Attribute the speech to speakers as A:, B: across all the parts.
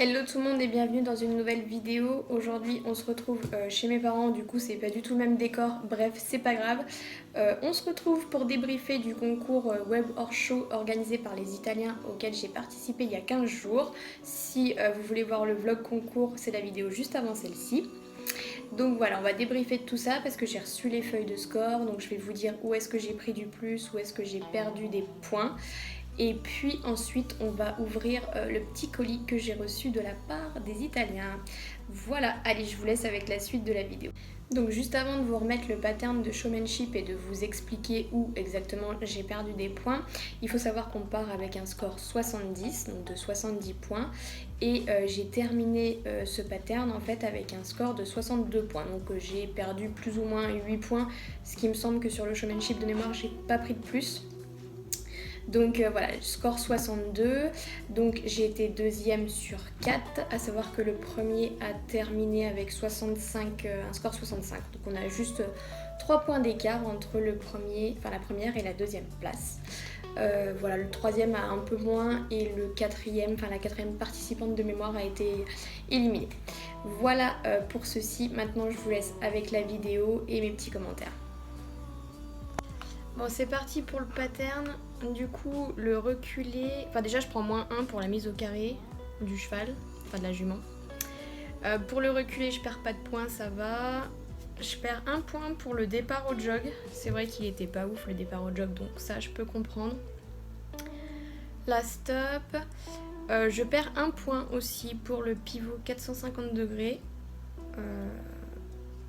A: Hello tout le monde et bienvenue dans une nouvelle vidéo. Aujourd'hui on se retrouve chez mes parents, du coup c'est pas du tout le même décor, bref c'est pas grave. On se retrouve pour débriefer du concours Web Horse Show organisé par les Italiens auquel j'ai participé il y a 15 jours. Si vous voulez voir le vlog concours, c'est la vidéo juste avant celle-ci. Donc voilà, on va débriefer de tout ça parce que j'ai reçu les feuilles de score, donc je vais vous dire où est-ce que j'ai pris du plus, où est-ce que j'ai perdu des points. Et puis ensuite on va ouvrir le petit colis que j'ai reçu de la part des Italiens. Voilà, allez je vous laisse avec la suite de la vidéo. Donc juste avant de vous remettre le pattern de showmanship et de vous expliquer où exactement j'ai perdu des points, il faut savoir qu'on part avec un score 70, donc de 70 points. Et j'ai terminé ce pattern en fait avec un score de 62 points. Donc j'ai perdu plus ou moins 8 points, ce qui me semble que sur le showmanship de mémoire j'ai pas pris de plus. Donc voilà, score 62, donc j'ai été deuxième sur 4, à savoir que le premier a terminé avec 65, un score 65. Donc on a juste 3 points d'écart entre le premier, enfin la première et la deuxième place. Voilà, le troisième a un peu moins et le quatrième, enfin la quatrième participante de mémoire a été éliminée. Voilà pour ceci, maintenant je vous laisse avec la vidéo et mes petits commentaires. Bon c'est parti pour le pattern, du coup le reculé, enfin déjà je prends moins 1 pour la mise au carré du cheval, enfin de la jument. Pour le reculé je perds pas de points, ça va. Je perds 1 point pour le départ au jog, c'est vrai qu'il était pas ouf le départ au jog donc ça je peux comprendre. La stop, je perds 1 point aussi pour le pivot 450 degrés.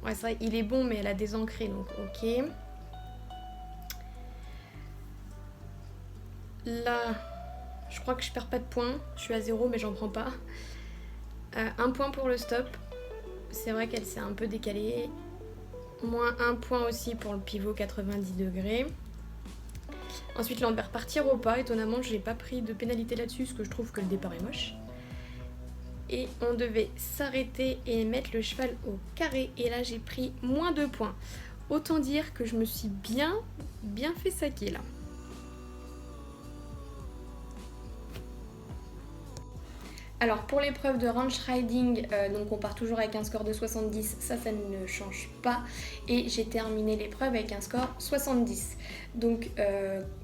A: Ouais c'est vrai il est bon mais elle a désancré donc ok. Là, je crois que je perds pas de points. Je suis à 0 mais j'en prends pas. 1 point pour le stop. C'est vrai qu'elle s'est un peu décalée. Moins 1 point aussi pour le pivot 90 degrés. Ensuite là on devait repartir au pas. Étonnamment je n'ai pas pris de pénalité là-dessus parce que je trouve que le départ est moche. Et on devait s'arrêter et mettre le cheval au carré. Et là j'ai pris moins 2 points. Autant dire que je me suis bien fait saquer là. Alors pour l'épreuve de ranch riding, donc on part toujours avec un score de 70, ça ne change pas. Et j'ai terminé l'épreuve avec un score 70. Donc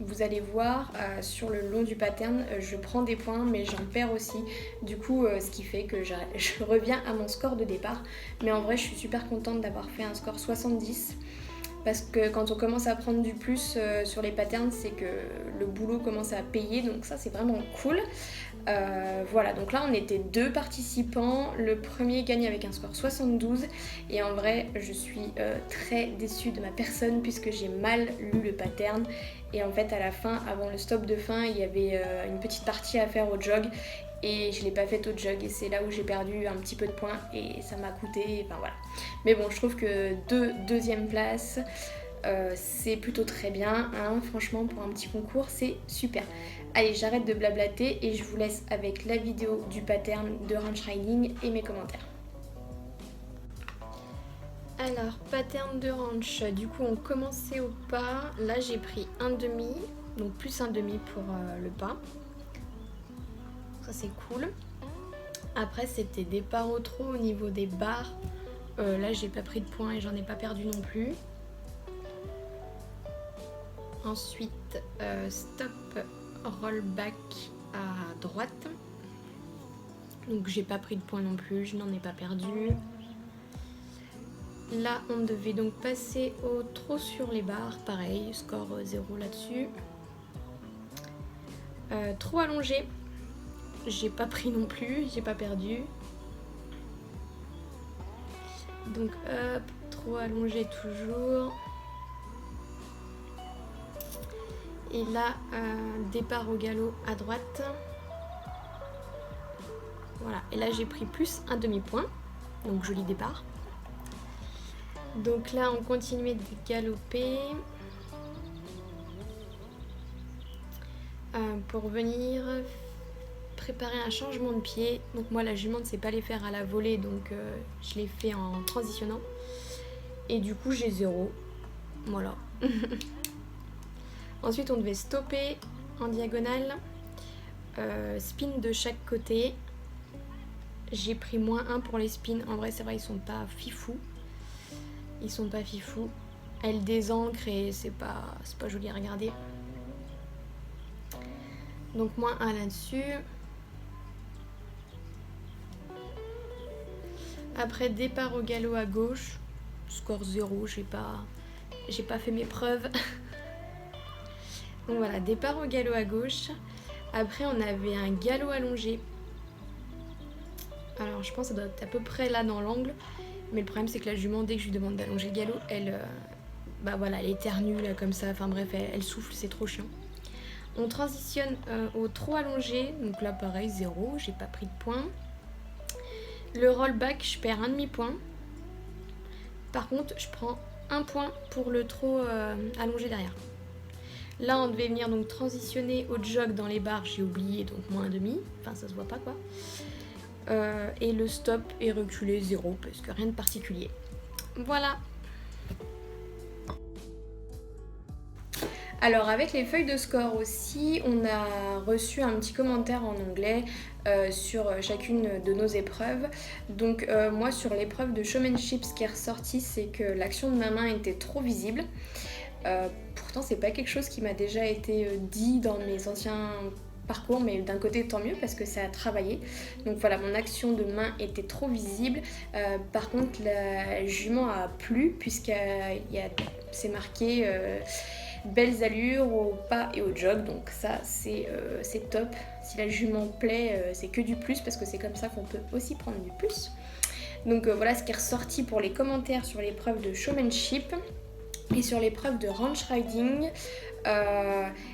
A: vous allez voir sur le long du pattern, je prends des points mais j'en perds aussi. Du coup ce qui fait que je reviens à mon score de départ. Mais en vrai je suis super contente d'avoir fait un score 70. Parce que quand on commence à prendre du plus sur les patterns, c'est que le boulot commence à payer, donc ça c'est vraiment cool. Voilà, donc là on était 2 participants, le premier gagne avec un score 72 et en vrai je suis très déçue de ma personne puisque j'ai mal lu le pattern et en fait à la fin, avant le stop de fin, il y avait une petite partie à faire au jog et je l'ai pas faite au jog et c'est là où j'ai perdu un petit peu de points et ça m'a coûté, enfin voilà. Mais bon, je trouve que deuxième place, c'est plutôt très bien, hein. Franchement pour un petit concours c'est super. Allez j'arrête de blablater et je vous laisse avec la vidéo du pattern de ranch riding et mes commentaires. Alors pattern de ranch, du coup on commençait au pas, là j'ai pris un demi, donc plus un demi pour le pas. Ça c'est cool. Après c'était départ au trot au niveau des barres. Là j'ai pas pris de points et j'en ai pas perdu non plus. Ensuite stop rollback à droite. Donc j'ai pas pris de points non plus, je n'en ai pas perdu. Là on devait donc passer au trot sur les barres, pareil, score 0 là-dessus. Trot allongé. J'ai pas pris non plus, j'ai pas perdu. Donc hop, trop allongé toujours. Et là, départ au galop à droite. Voilà, et là j'ai pris plus un demi-point. Donc joli départ. Donc là on continuait de galoper. Pour venir préparer un changement de pied. Donc moi la jument ne sait pas les faire à la volée, donc je l'ai fait en transitionnant. Et du coup j'ai 0. Voilà. Ensuite on devait stopper en diagonale, spin de chaque côté. J'ai pris -1 pour les spins. En vrai, c'est vrai, ils sont pas fifous. Ils sont pas fifous. Elle désancre et c'est pas joli à regarder. Donc -1 là-dessus. Après, départ au galop à gauche. Score 0, j'ai pas fait mes preuves. Donc voilà, départ au galop à gauche. Après, on avait un galop allongé. Alors, je pense que ça doit être à peu près là dans l'angle. Mais le problème, c'est que la jument, dès que je lui demande d'allonger le galop, elle, bah voilà, elle éternue là comme ça. Enfin bref, elle souffle, c'est trop chiant. On transitionne au trot allongé. Donc là, pareil, 0, j'ai pas pris de points. Le rollback, je perds un demi-point. Par contre, je prends 1 point pour le trot allongé derrière. Là, on devait venir donc transitionner au jog dans les barres. J'ai oublié, donc -1,5. Enfin, ça se voit pas, quoi. Et le stop est reculé 0, parce que rien de particulier. Voilà. Alors avec les feuilles de score aussi, on a reçu un petit commentaire en anglais sur chacune de nos épreuves. Donc moi sur l'épreuve de showmanship, ce qui est ressorti, c'est que l'action de ma main était trop visible. Pourtant c'est pas quelque chose qui m'a déjà été dit dans mes anciens parcours, mais d'un côté tant mieux parce que ça a travaillé. Donc voilà, mon action de main était trop visible. Par contre la jument a plu c'est marqué belles allures au pas et au jog, donc ça c'est top. Si la jument plaît, c'est que du plus parce que c'est comme ça qu'on peut aussi prendre du plus. Donc voilà ce qui est ressorti pour les commentaires sur l'épreuve de showmanship. Et sur l'épreuve de ranch riding,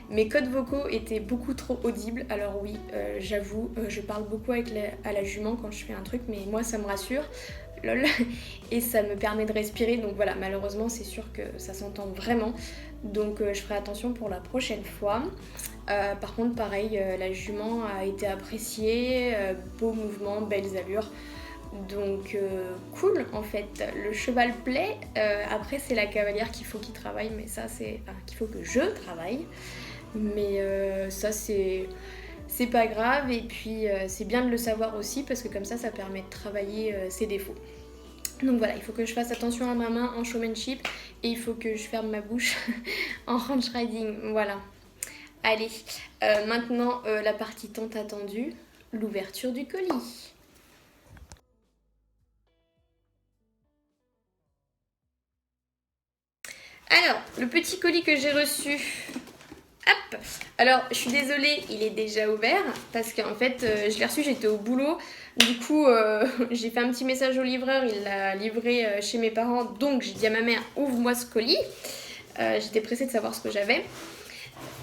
A: mes codes vocaux étaient beaucoup trop audibles. Alors oui, j'avoue, je parle beaucoup à la jument quand je fais un truc, mais moi ça me rassure. Lol. Et ça me permet de respirer, donc voilà, malheureusement c'est sûr que ça s'entend vraiment, donc je ferai attention pour la prochaine fois. Par contre pareil, la jument a été appréciée, beau mouvement, belles allures, donc cool en fait, le cheval plaît. Après c'est la cavalière qu'il faut qu'il travaille, mais ça c'est qu'il faut que je travaille, mais ça c'est pas grave, et puis c'est bien de le savoir aussi parce que comme ça permet de travailler ses défauts. Donc voilà, il faut que je fasse attention à ma main en showmanship et il faut que je ferme ma bouche en ranch riding, voilà. Allez, maintenant la partie tant attendue, l'ouverture du colis. Alors, le petit colis que j'ai reçu. Hop. Alors, je suis désolée, il est déjà ouvert parce qu'en fait, je l'ai reçu, j'étais au boulot. Du coup, j'ai fait un petit message au livreur, il l'a livré chez mes parents. Donc, j'ai dit à ma mère, ouvre-moi ce colis. J'étais pressée de savoir ce que j'avais.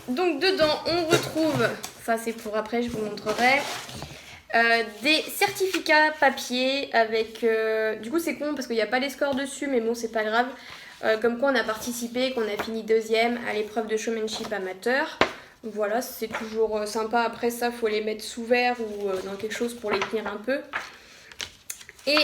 A: Donc, dedans, on retrouve, ça c'est pour après, je vous montrerai, des certificats papier avec... du coup, c'est con parce qu'il n'y a pas les scores dessus, mais bon, c'est pas grave. Comme quoi on a participé, qu'on a fini 2e à l'épreuve de showmanship amateur. Voilà, c'est toujours sympa. Après ça, faut les mettre sous verre ou dans quelque chose pour les tenir un peu. Et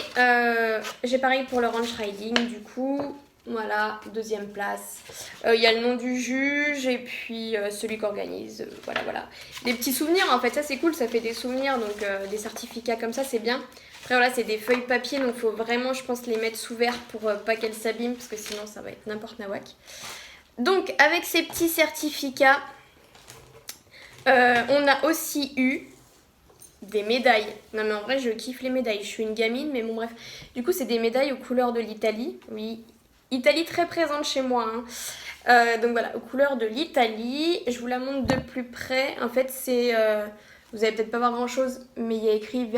A: j'ai pareil pour le ranch riding, du coup, voilà, 2e place. Il y a le nom du juge et puis celui qui organise. Voilà. Des petits souvenirs, en fait, ça c'est cool, ça fait des souvenirs, donc des certificats comme ça, c'est bien. Après voilà, c'est des feuilles papier, donc il faut vraiment, je pense, les mettre sous verre pour pas qu'elles s'abîment, parce que sinon ça va être n'importe nawak. Donc avec ces petits certificats, on a aussi eu des médailles. Non mais en vrai, je kiffe les médailles, je suis une gamine, mais bon bref. Du coup, c'est des médailles aux couleurs de l'Italie. Oui, Italie très présente chez moi, hein. Donc voilà, aux couleurs de l'Italie. Je vous la montre de plus près. En fait, c'est... vous allez peut-être pas voir grand-chose, mais il y a écrit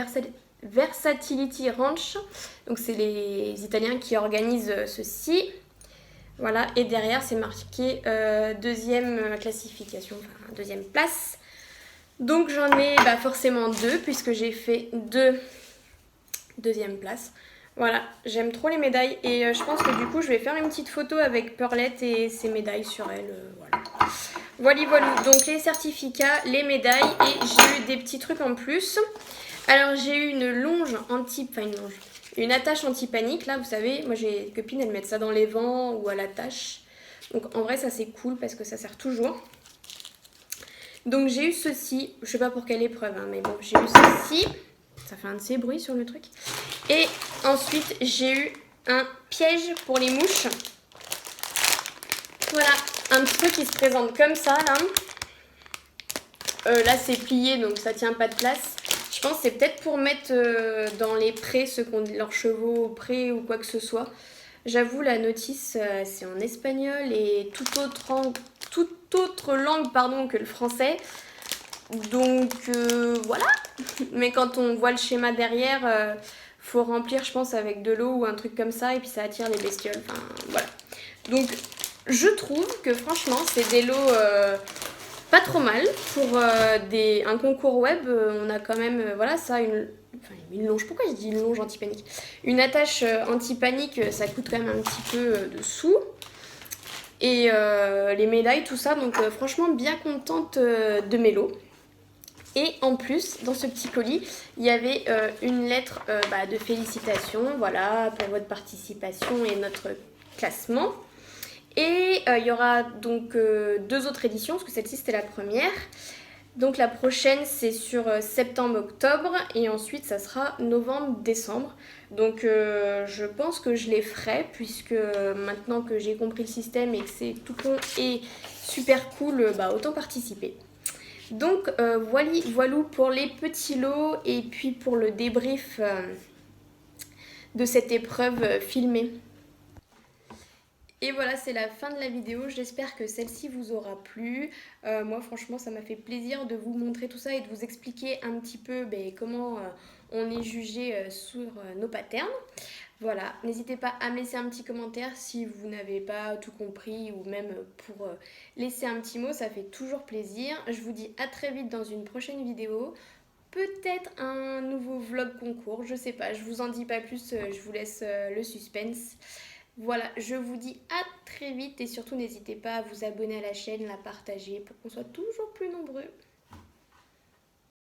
A: Versatility Ranch, donc c'est les Italiens qui organisent ceci. Voilà, et derrière c'est marqué 2e classification, enfin 2e place. Donc j'en ai forcément 2 puisque j'ai fait 2e place. Voilà, j'aime trop les médailles et je pense que du coup je vais faire une petite photo avec Pearlette et ses médailles sur elle. Voilà. Donc les certificats, les médailles, et j'ai eu des petits trucs en plus. Alors j'ai eu une longe une attache anti-panique. Là, vous savez, moi j'ai des copines, elles mettent ça dans les vents ou à l'attache. Donc en vrai, ça c'est cool parce que ça sert toujours. Donc j'ai eu ceci, je sais pas pour quelle épreuve, hein, mais bon, j'ai eu ceci. Ça fait un de ces bruits sur le truc. Et ensuite, j'ai eu un piège pour les mouches. Voilà, un petit truc qui se présente comme ça, là. Là, c'est plié, donc ça tient pas de place. Je pense que c'est peut-être pour mettre dans les prés, ceux qui ont leurs chevaux au pré ou quoi que ce soit. J'avoue, la notice, c'est en espagnol et toute autre langue pardon, que le français. Donc, voilà. Mais quand on voit le schéma derrière, faut remplir, je pense, avec de l'eau ou un truc comme ça. Et puis, ça attire les bestioles. Enfin, voilà. Donc, je trouve que, franchement, c'est des lots... pas trop mal pour un concours web. On a quand même, voilà, ça, une longe. Pourquoi je dis une longe anti-panique? Une attache anti-panique, ça coûte quand même un petit peu de sous. Et les médailles, tout ça. Donc, franchement, bien contente de mes lots. Et en plus, dans ce petit colis, il y avait une lettre de félicitations, voilà, pour votre participation et notre classement. Et il y aura donc 2 autres éditions, parce que celle-ci c'était la première. Donc la prochaine c'est sur septembre-octobre et ensuite ça sera novembre-décembre. Donc je pense que je les ferai puisque maintenant que j'ai compris le système et que c'est tout con et super cool, autant participer. Donc voilou pour les petits lots et puis pour le débrief de cette épreuve filmée. Et voilà, c'est la fin de la vidéo. J'espère que celle-ci vous aura plu. Moi, franchement, ça m'a fait plaisir de vous montrer tout ça et de vous expliquer un petit peu comment on est jugé sur nos patterns. Voilà, n'hésitez pas à me laisser un petit commentaire si vous n'avez pas tout compris ou même pour laisser un petit mot, ça fait toujours plaisir. Je vous dis à très vite dans une prochaine vidéo. Peut-être un nouveau vlog concours, je sais pas, je vous en dis pas plus, je vous laisse le suspense. Voilà, je vous dis à très vite et surtout n'hésitez pas à vous abonner à la chaîne, la partager pour qu'on soit toujours plus nombreux.